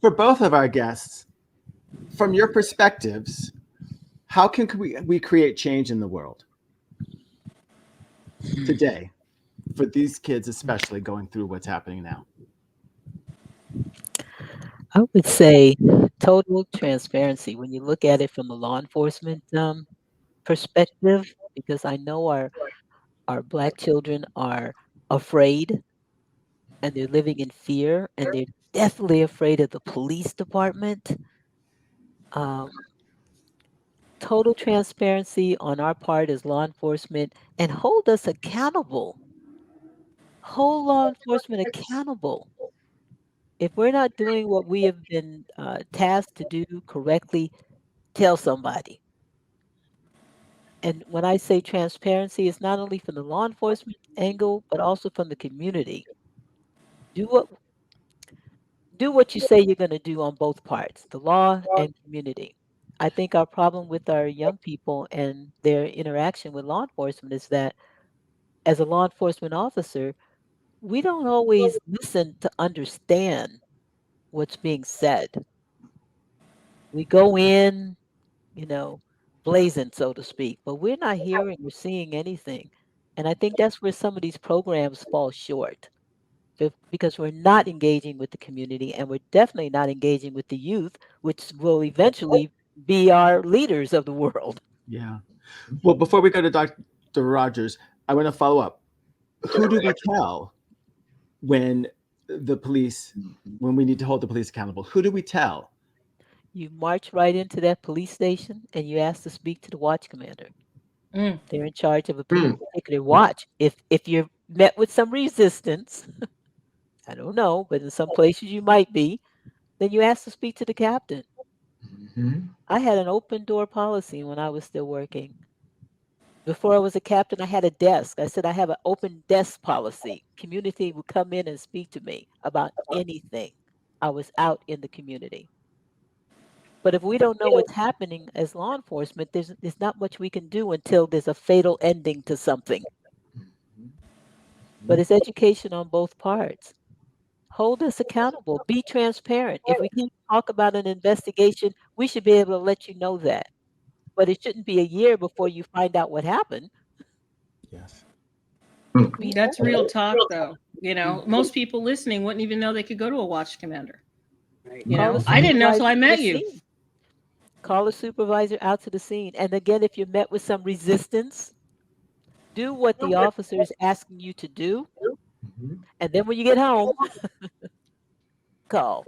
for both of our guests, from your perspectives, how can we create change in the world today for these kids, especially going through what's happening now? I would say total transparency when you look at it from a law enforcement perspective, because I know our Black children are afraid and they're living in fear and they're definitely afraid of the police department. Um, Total transparency on our part as law enforcement and hold us accountable. Hold law enforcement accountable. If we're not doing what we have been tasked to do correctly, tell somebody. And when I say transparency, it's not only from the law enforcement angle, but also from the community. Do what do what you say you're going to do on both parts, the law and community. I think our problem with our young people and their interaction with law enforcement is that as a law enforcement officer, we don't always listen to understand what's being said. We go in, you know, blazing, so to speak, but we're not hearing or seeing anything. And I think that's where some of these programs fall short because we're not engaging with the community and we're definitely not engaging with the youth, which will eventually be our leaders of the world. Yeah. Well, before we go to Dr. Rogers, I want to follow up. Who do we tell when the police, when we need to hold the police accountable? Who do we tell? You march right into that police station and you ask to speak to the watch commander. Mm. They're in charge of a particular watch. If you're met with some resistance, I don't know, but in some places you might be, then you ask to speak to the captain. I had an open door policy when I was still working. Before I was a captain, I had a desk. I said I have an open desk policy. Community would come in and speak to me about anything. I was out in the community. But if we don't know what's happening as law enforcement, there's not much we can do until there's a fatal ending to something. But it's education on both parts. Hold us accountable. Be transparent. If we can't talk about an investigation, we should be able to let you know that. But it shouldn't be a year before you find out what happened. Yes. Be That's open. real talk, though. Most people listening wouldn't even know they could go to a watch commander. Right. Call a I didn't know till supervisor I to the met you. scene. Call a supervisor out to the scene. And again, if you're met with some resistance, do what the officer is asking you to do. And then when you get home, call.